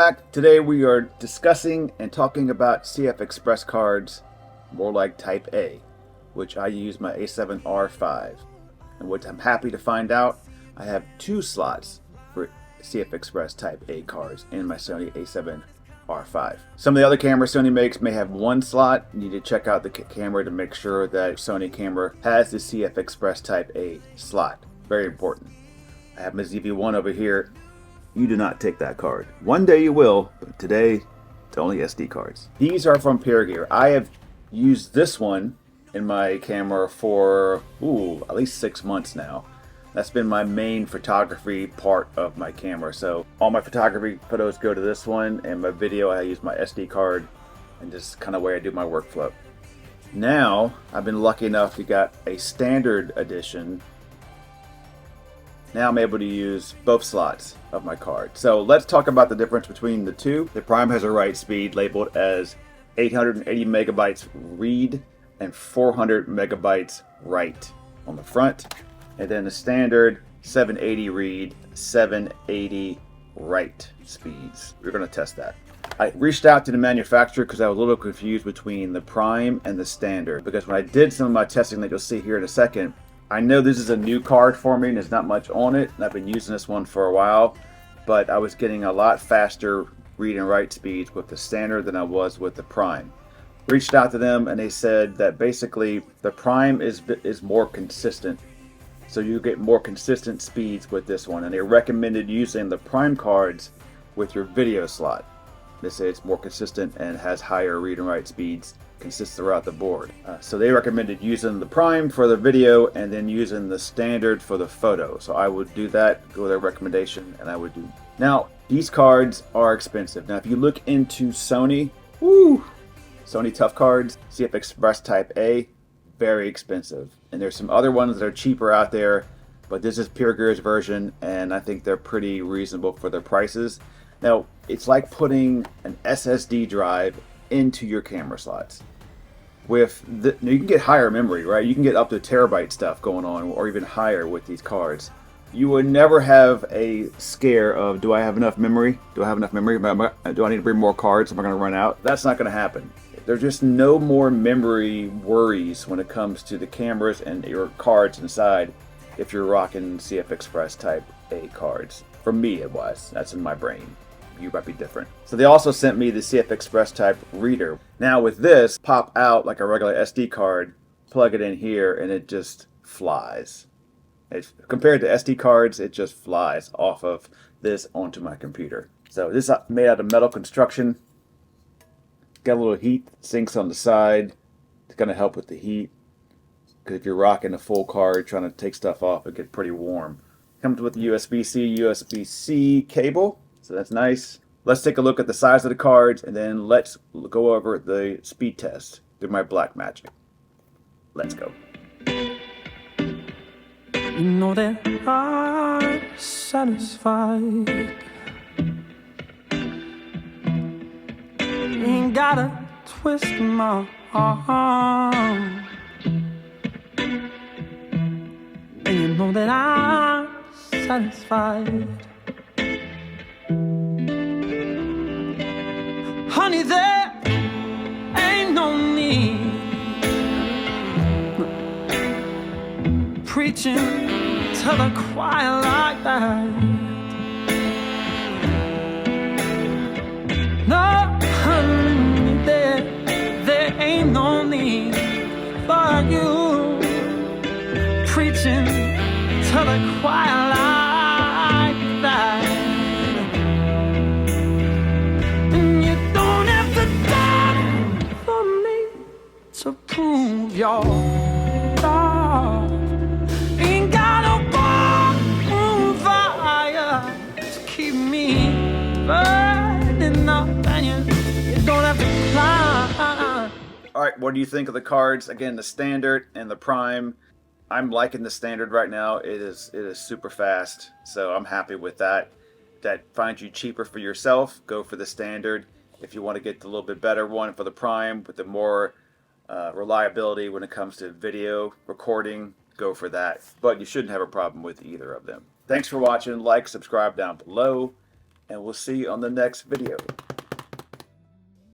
back. Today we are discussing and talking about CF Express cards, more like Type A, which I use my A7R5. And what I'm happy to find out, I have 2 slots for CF Express Type A cards in my Sony A7R5. Some of the other cameras Sony makes may have 1 slot. You need to check out the camera to make sure that Sony camera has the CF Express Type A slot. Very important. I have my ZV-1 over here. You do not take that card. One day you will, but today it's only SD cards. These are from Pergear. I have used this one in my camera for at least 6 months now. That's been my main photography part of my camera. So all my photography photos go to this one, and my video I use my SD card, and this is kind of where I do my workflow. Now I've been lucky enough to get a standard edition. Now I'm able to use both slots of my card. So let's talk about the difference between the two. The Prime has a write speed labeled as 880 megabytes read and 400 megabytes write on the front. And then the standard 780 read, 780 write speeds. We're gonna test that. I reached out to the manufacturer because I was a little confused between the Prime and the standard, because when I did some of my testing that you'll see here in a second, I know this is a new card for me and there's not much on it, and I've been using this one for a while, but I was getting a lot faster read and write speeds with the standard than I was with the Prime. Reached out to them and they said that basically the Prime is more consistent, so you get more consistent speeds with this one, and they recommended using the Prime cards with your video slot. They say it's more consistent and has higher read and write speeds consist throughout the board. So they recommended using the Prime for the video and then using the standard for the photo. So I would do that, go with their recommendation, and I would do. Now, these cards are expensive. Now, if you look into Sony, Sony Tough cards, CF Express Type A, very expensive. And there's some other ones that are cheaper out there, but this is Pergear's version, and I think they're pretty reasonable for their prices. Now, it's like putting an SSD drive into your camera slots. You can get higher memory, right? You can get up to terabyte stuff going on, or even higher with these cards. You would never have a scare of, do I have enough memory? Do I have enough memory? Do I need to bring more cards? Am I going to run out? That's not going to happen. There's just no more memory worries when it comes to the cameras and your cards inside if you're rocking CF Express Type A cards. For me, it was. That's in my brain. You might be different. So they also sent me the CF Express Type reader. Now with this, pop out like a regular SD card, plug it in here, and it just flies. Compared to SD cards, it just flies off of this onto my computer. So this is made out of metal construction. Got a little heat sinks on the side. It's going to help with the heat, because if you're rocking a full card trying to take stuff off, it gets pretty warm. Comes with the USB-C, USB-C cable. So that's nice. Let's take a look at the size of the cards, and then let's go over the speed test through my BlackMagic. Let's go. You know that I'm satisfied. You ain't gotta twist my arm. And you know that I'm satisfied. Honey, there ain't no need preaching to the choir like that. No, honey, there ain't no need for you preaching to the choir like that. To prove your love, ain't got no bonfire to keep me burning up, and you don't have to climb. All right, what do you think of the cards? Again, the standard and the Prime. I'm liking the standard right now. It is super fast, so I'm happy with that. That finds you cheaper for yourself, go for the standard. If you want to get the little bit better one for the Prime with the more reliability when it comes to video recording, go for that. But you shouldn't have a problem with either of them. Thanks for watching. Like, subscribe down below, and we'll see you on the next video.